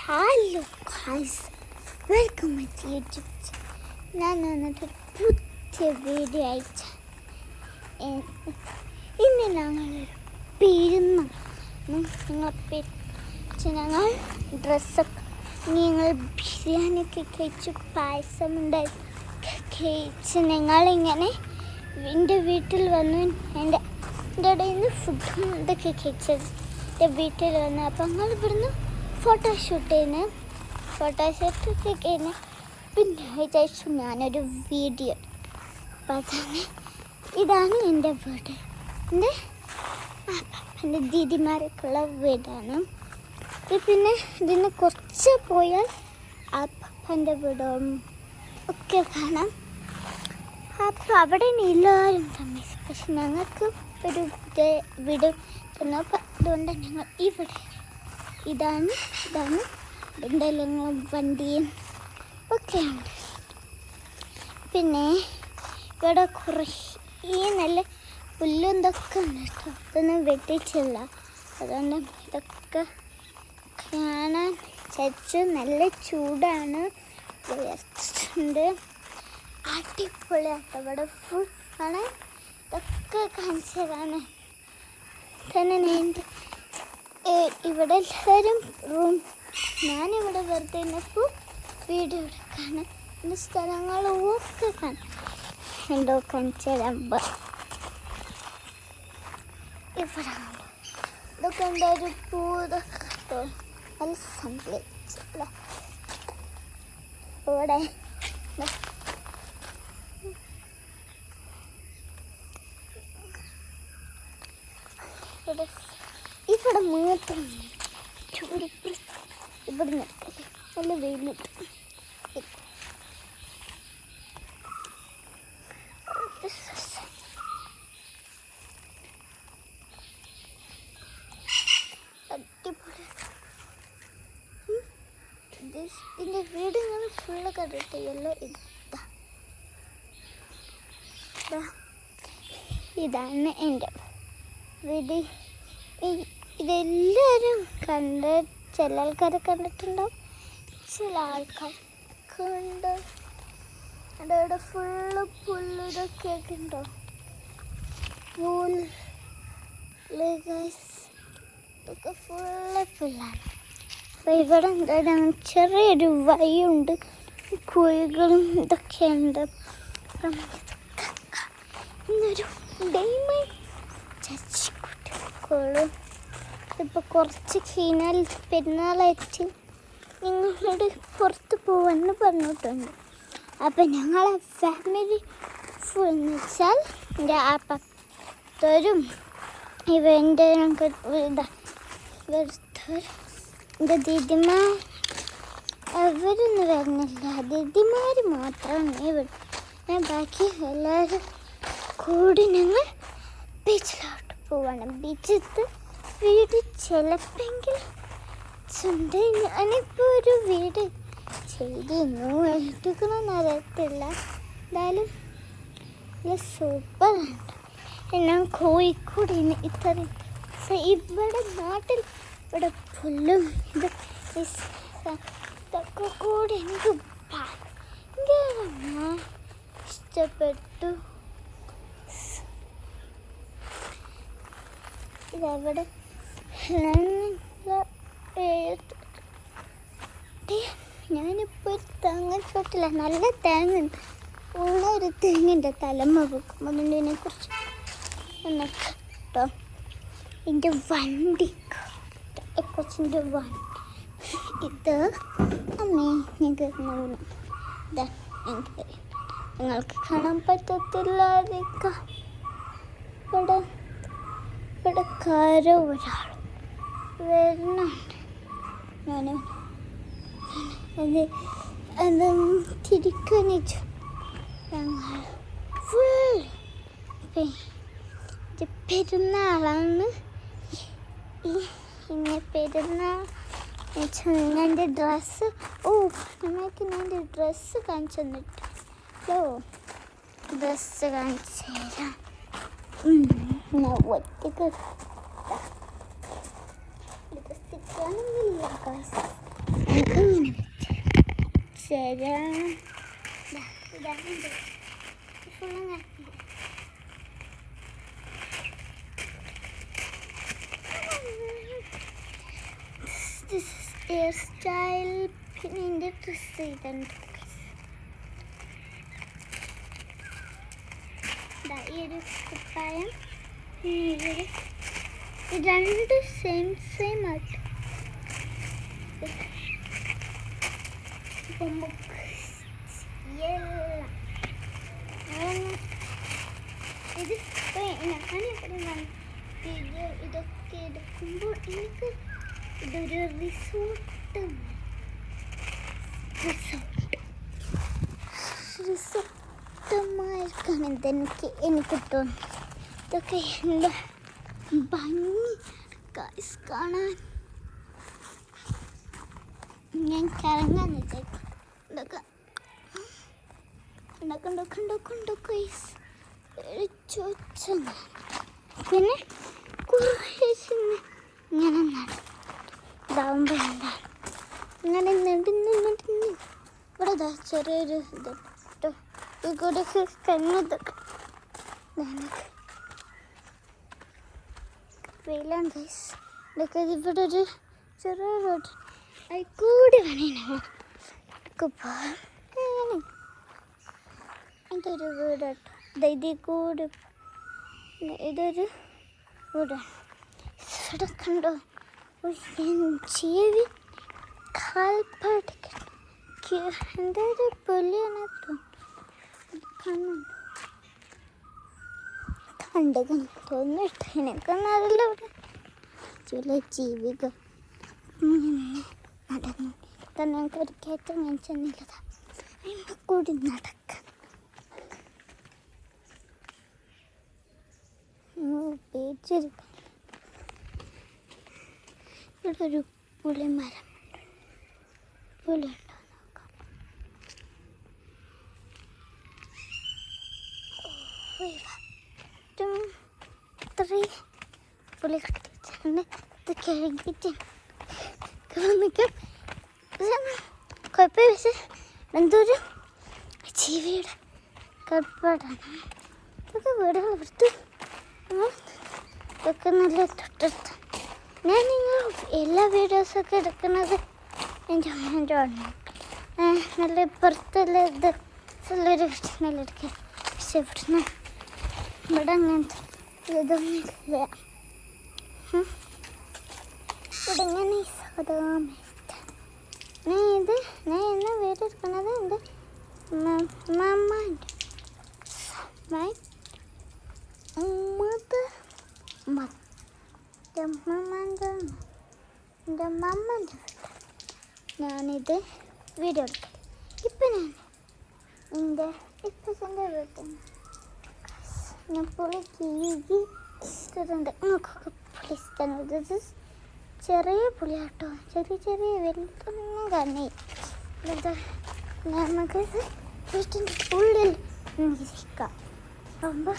Hello guys, welcome to YouTube channel. ഞാൻ വന്നിട്ട് പുതിയ വീഡിയോ അയച്ച ഇന്ന് ഞങ്ങളൊരു പെരുന്നാൾ ഞങ്ങൾ ഡ്രസ്സൊക്കെ ഞങ്ങൾ ബിരിയാണിയൊക്കെ കഴിച്ചു, പായസം ഉണ്ടായി കഴിച്ച് ഞങ്ങളിങ്ങനെ എൻ്റെ വീട്ടിൽ വന്നു. എൻ്റെ ഇടയിൽ നിന്ന് ഫുഡും ഇതൊക്കെ കഴിച്ചത് എൻ്റെ വീട്ടിൽ വന്നു. അപ്പം ഞങ്ങൾ ഇവിടുന്ന് ഫോട്ടോഷൂട്ടൊക്കെ കഴിഞ്ഞ് പിന്നെ വിചാരിച്ചു ഞാനൊരു വീഡിയോ. അപ്പം അതാണ് ഇതാണ് എൻ്റെ വീട്. എൻ്റെ ദീദിമാരൊക്കെയുള്ള വീടാണ്. പിന്നെ ഇതിന് കുറച്ച് പോയാൽ അപ്പൻ്റെ വീടും ഒക്കെ കാണാം. അപ്പം അവിടെ എല്ലാവരും താമസിക്കും. പക്ഷെ ഞങ്ങൾക്ക് ഒരു വീട് തന്നു. അപ്പം അതുകൊണ്ട് ഞങ്ങൾ ഇവിടെ ഇതാണ് എന്തെല്ലാം വണ്ടിയും ഒക്കെ ഉണ്ട്. പിന്നെ ഇവിടെ കുറേ നല്ല പുല്ലും ഇതൊക്കെ ഉണ്ട് കേട്ടോ. ഇതൊന്നും വെട്ടിച്ചില്ല. അതുകൊണ്ട് ഇതൊക്കെ കാണാൻ ചച്ചു. നല്ല ചൂടാണ്, വിയർച്ചിട്ടുണ്ട്. അടിപൊളിയാട്ടോ ഇവിടെ ഫുൾ ആണ്. ഇതൊക്കെ കാണിച്ചതാണ്. തന്നെ ഇവിടെ എല്ലാവരും റൂം. ഞാനിവിടെ വെറുതെ ഇരുന്നപ്പോൾ വീഡിയോ എടുക്കാണ്. എൻ്റെ സ്ഥലങ്ങളൊക്കെ കാണാം. എന്തോ കാണിച്ചു തരാം. ഇവിടെ ഇതൊക്കെ എന്താ ഒരു പൂ, ഇതൊക്കെ നല്ല സംഭവിച്ചില്ല. ഇവിടെ ഇവിടെ മാത്രം ചൂട്. ഇവിടെ നിൽക്കട്ടെ, നല്ല വെയിലിട്ട്. അടിപൊളി. ഇതിൻ്റെ വീട് ഞാൻ ഫുള്ള് കണ്ടിട്ടില്ലല്ലോ. ഇതാണ് എൻ്റെ വീട്. ഇതെല്ലാവരും ചില ആൾക്കാരെ കണ്ടിട്ടുണ്ടാവും, ചില ആൾക്കാർ കണ്ട്. അവിടെ ഫുള്ള് പുല്ല് ഇതൊക്കെയൊക്കെ ഉണ്ടോ, ഇതൊക്കെ ഫുള്ള് പുല്ലാണ്. അപ്പം ഇവിടെ എന്താണ് ചെറിയൊരു വഴിയുണ്ട്, കുഴികളും ഇതൊക്കെയുണ്ട്. അപ്പം ഇന്നൊരു ഡൈമൈ ചച്ചിക്കുട്ടിക്കോളും. ഇപ്പോൾ കുറച്ച് കഴിഞ്ഞാൽ പെരുന്നാളായിട്ട് നിങ്ങളോട് പുറത്ത് പോകാമെന്ന് പറഞ്ഞിട്ടുണ്ട്. അപ്പം ഞങ്ങളെ ഫാമിലി ഫുൾ എന്ന് വെച്ചാൽ എൻ്റെ ആപ്പത്തരും ഇവൻ്റെ എൻ്റെ ദീദിമാർ അവരൊന്നും വരുന്നില്ല. ദീദിമാർ മാത്രമാണ് ഇവിടെ. ബാക്കി എല്ലാവരും കൂടി ഞങ്ങൾ ബീച്ചിലോട്ട് പോവാണ്. ബീച്ചിലത്ത് വീട് ചിലപ്പെങ്കിൽ ചുണ്ട്. ഞാനിപ്പോൾ ഒരു വീട് ചെയ്തിരുന്നു, എടുക്കണമെന്ന് അറിയത്തില്ല. എന്തായാലും നല്ല സൂപ്പറുണ്ട്. ഞാൻ കോഴിക്കോട് ഇത്രയും ഇവിടെ നാട്ടിൽ ഇവിടെ പുല്ലും ഇതൊക്കെ കൂടി എനിക്ക് ഭയങ്കര ഇഷ്ടപ്പെട്ടു. ഇതവിടെ ഞാനിപ്പോൾ ഒരു തേങ്ങ ചോട്ടില്ല, നല്ല തേങ്ങ ഉണ്ട്. ഉള്ള ഒരു തേങ്ങൻ്റെ തലമ വെക്കും. അതുകൊണ്ട് ഇതിനെക്കുറിച്ച് എന്നൊക്കെ കേട്ടോ. എൻ്റെ വണ്ടി കൊച്ചിൻ്റെ വണ്ടി ഇത് അമ്മേ ഞാൻ കയറുന്ന ഇതാ. നിങ്ങൾക്ക് കാണാൻ പറ്റത്തില്ലായിരിക്കാം. ഇവിടെ കാരോ ഒരാൾ വരുന്നുണ്ട്. അത് തിരിക്കണിച്ചു. ഞങ്ങൾ ഫുൾ പെരുന്നാളാണ്. ഇങ്ങനെ പെരുന്നാൾ എൻ്റെ ഡ്രസ്സ് നമുക്ക് ഞാൻ എൻ്റെ ഡ്രസ്സ് കാണിച്ചു തന്നിട്ടോ. ഡ്രസ്സ് കാണിച്ചു തരാം. ഒറ്റക്ക് ഇങ്ങനെ ശരി ഇതാണ് ഫുള്ളും കറക്കി ഹെയർ സ്റ്റൈൽ പിന്നെ എൻ്റെ ഡ്രസ്സ് ചെയ്തിട്ടുണ്ട് ഈ ഒരു കുപ്പായം രണ്ട് സെയിം ആയിട്ട് ഇത് ഞാനെപ്പോഴും ഇതൊക്കെ എടുക്കുമ്പോൾ എനിക്ക് ഇതൊരു റിസോർട്ടുമായിരിക്കാണ് എനിക്ക് തോന്നുന്നു. ഇതൊക്കെ എൻ്റെ ഭംഗി കാണാൻ ഞാൻ കറങ്ങാൻ വിചാരിക്കും. ഇതൊക്കെ പിന്നെ കുറേ ഇങ്ങനെ ഇതാവുമ്പോൾ എന്താണ് ഇങ്ങനെ നെടുന്ന് ഇവിടെ ചെറിയൊരു ഇത് കേട്ടോ ഇവിടെ കഞ്ഞതൊക്കെ വെയിലാണ് ഗൈസ്. ഇതൊക്കെ ഇവിടെ ഒരു ചെറിയ റോഡ് കൂടി വേണേ പോകാം. ഇതൊരു വീട് കേട്ടോ ഇതിൽ കൂടി ഇതൊരു വീടാണ്. ഇവിടെ കണ്ടോ ചെവി കാൽപ്പാടിക്കണം എന്തൊരു പുലിയാണ് കണ്ടു തോന്നിട്ട് എനിക്കൊന്നും അറിയില്ല. ഇവിടെ ചില ജീവികൾ നടന്നു തന്നെ ഞങ്ങൾക്ക് ഒരു കയറ്റം ഞാൻ ചെന്നില്ലതാ അതിൻ്റെ കൂടി നടക്കാൻ പേടിച്ചിരിക്കും. ഇവിടെ ഒരു പുളിമരം പുളിയുണ്ടോ നോക്കാം. ഇത്രയും പുളി കട്ടിച്ചിട്ടുണ്ട്. ഇത് കഴുകിയിട്ട് നിൽക്കും. കുഴപ്പമില്ല. പക്ഷേ എന്തൊരു ജീവിയുടെ കടപ്പാടാണ്. ഇതൊക്കെ വീടുകൾ എടുത്ത് ഇതൊക്കെ നല്ല തൊട്ടടുത്ത് ഞാൻ നിങ്ങൾ എല്ലാ വീഡിയോസൊക്കെ എടുക്കുന്നത് എൻ്റെ അമ്മേൻ്റെ ആണ്. നല്ല ഇപ്പുറത്തുള്ള ഇത് നല്ലൊരു നല്ല എടുക്കുക. പക്ഷെ ഇവിടെ അങ്ങനത്തെ ഇതൊന്നും ഇല്ല. ഇവിടെ ഇങ്ങനെ സാധാ ഞാൻ എന്നാ വീഡിയോ എടുക്കുന്നത് എൻ്റെ മമ്മൻ്റെ എൻ്റെ മമ്മൻ്റെ ഞാനിത് വീഡിയോ എടുക്കാം. ഇപ്പം ഞാൻ എൻ്റെ ഇപ്പച്ചൻ്റെ വീട്ടിൽ ഞാൻ പുളി കീഴി ഇഷ്ടമുണ്ട്. നമുക്കൊക്കെ പുളി ഇഷ്ടമാണ്. ഇത് ചെറിയ പുളിയാട്ടോ. ചെറിയ വലുതൊന്നും കാണില്ല. നമുക്കിത് വീട്ടിൻ്റെ ഉള്ളിൽ ഇരിക്കാം. ആകുമ്പോൾ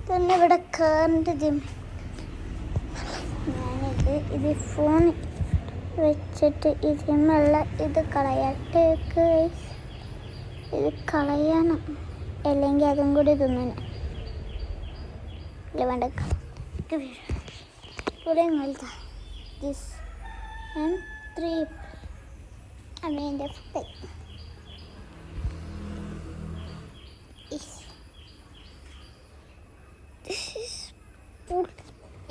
തന്നെ ഇവിടെ കയറേണ്ടത് ഞാനിത് ഫോണിൽ വെച്ചിട്ട് ഇതിന്നുള്ള ഇത് കളയട്ടെ. ഇത് കളയണം, അല്ലെങ്കിൽ അതും കൂടി തിന്നണം. ഇല്ല വേണ്ട ഇവിടെ വലുതാ. This and 3 I mean the fake this is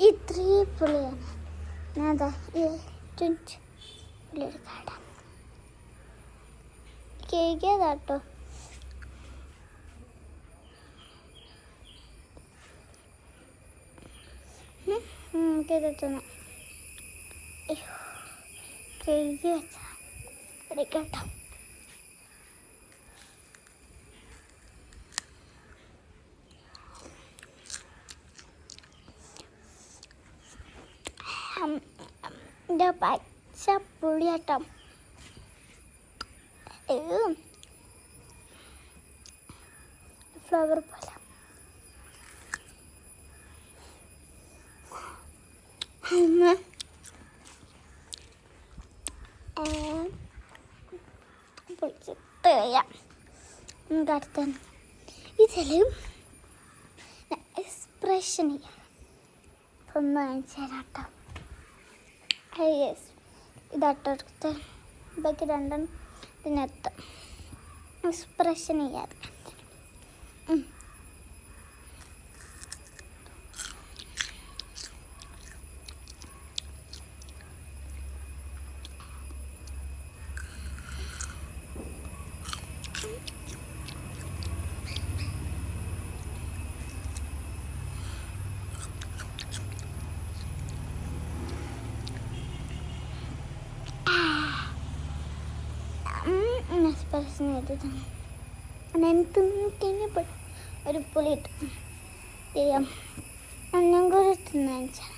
ഈ 3 പുളിയാണ്. ഞാനതാ ഈ 20 പുളിയുടെ കാട കേൾക്കാതാട്ടോ. കേട്ടോ കഴുകി വെച്ചാ എടുക്കട്ടോ. എൻ്റെ പച്ച പുളിയാട്ടം ഫ്ലവർ പോലെ. പൊളിച്ചിട്ട് കഴിയാം. നമുക്ക് അടുത്ത ഇതിലും എക്സ്പ്രഷൻ ചെയ്യാം. ഒന്ന് കാണിച്ചു തരാം കേട്ടോ. യെസ്, ഇതാട്ടോ അടുത്ത് ബാക്കി രണ്ടെണ്ണം ഇതിനകത്ത് എക്സ്പ്രഷൻ ചെയ്യാതെ. എക്സ്പ്രഷൻ ചെയ്തിട്ടാണ് എനിക്ക് കഴിഞ്ഞപ്പോൾ ഒരു പുളി ഇട്ട് ചെയ്യാം. അന്നം കൂടി തിന്നാൻ വെച്ചാൽ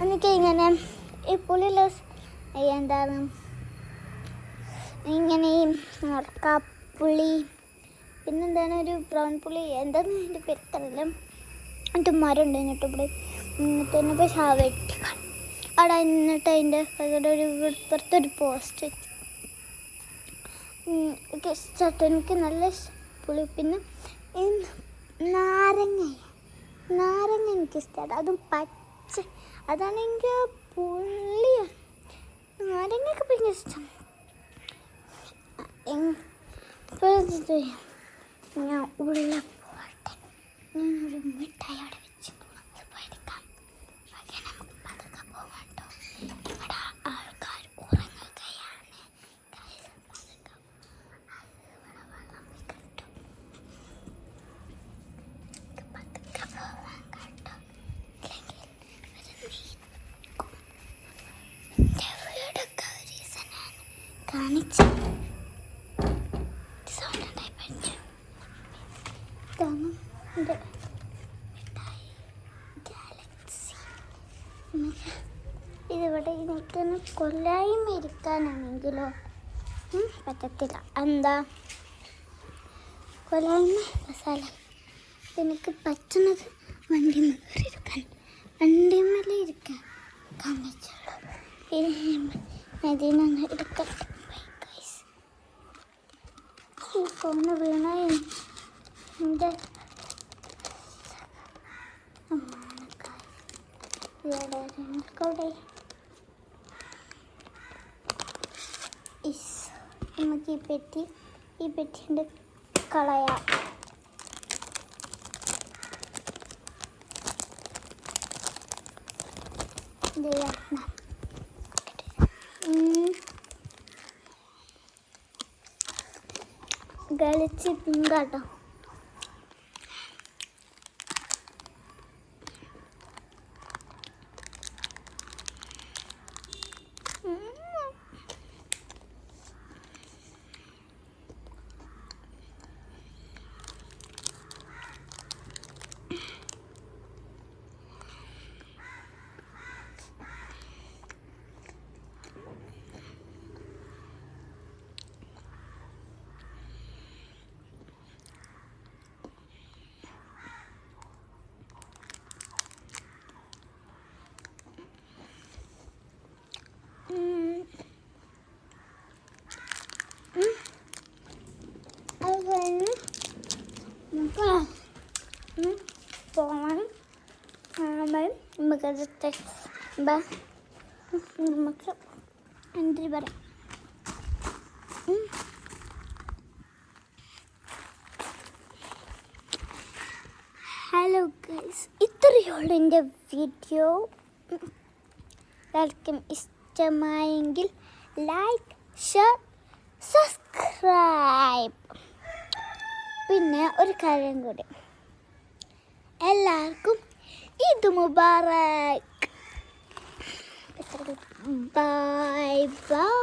എനിക്ക് ഇങ്ങനെ ഈ പുളിയുള്ള എന്താണ് ഇങ്ങനെ ഈ ഉറക്കാപ്പുളി, പിന്നെന്താണ് ഒരു ബ്രൗൺ പുളി, എന്താണ് എൻ്റെ പേരറിയില്ല. എന്നിട്ട് മരം ഉണ്ട് എന്നിട്ട് ഇവിടെ എന്നിട്ട് തന്നെ പോയി വെട്ടിക്കാൻ അവിടെ. എന്നിട്ട് അതിൻ്റെ ഒരു പുറത്തൊരു പോസ്റ്റ് വെച്ചു. എനിക്ക് നല്ല പുളി. പിന്നെ ഈ നാരങ്ങ എനിക്കിഷ്ടമാണ്. അതും പച്ച, അതാണ് എനിക്ക് പുളി. നാരങ്ങയൊക്കെ ഭയങ്കര ഇഷ്ടം. ഞാൻ ഉള്ള പോട്ടെ, ഞാനൊരു മിഠായി അവിടെ വെച്ച് അത് പോയെടുക്കാം. നമുക്ക് പതുക്കെ പോകാം കേട്ടോ. ഇവിടെ ആൾക്കാർ ഉറങ്ങുകയാണ്. കാണിച്ച് ഗാലക്സി. ഇതിവിടെ നിൽക്കുന്ന കൊല്ലായ്മ ഇരിക്കാനാണെങ്കിലോ പറ്റത്തില്ല. എന്താ കൊല്ലായ്മ മസാല എനിക്ക് പറ്റുന്നത് വണ്ടിമേൽ കയറിയിരിക്കാൻ, വണ്ടിമേലെ ഇരിക്കാൻ പറ്റുള്ളൂ. ഇതിനൊന്ന് എടുക്കട്ടെ. ഫോണ് വീണായി എൻ്റെ നമുക്ക് ഈ പെട്ടിൻ്റെ കളയാം. ഗാലക്സി പിങ്കാട്ടോ. പോകാൻ നമുക്ക് എൻട്രി പറയാം. ഹലോ ഗൈസ്, ഇത്രയുള്ള എൻ്റെ വീഡിയോ. എല്ലാവർക്കും ഇഷ്ടമായെങ്കിൽ ലൈക്ക്, ഷെയർ, സബ്സ്ക്രൈബ്. പിന്നെ ഒരു കാര്യം കൂടി, എല്ലാവർക്കും ഈദ് മുബാറക്. Bye bye.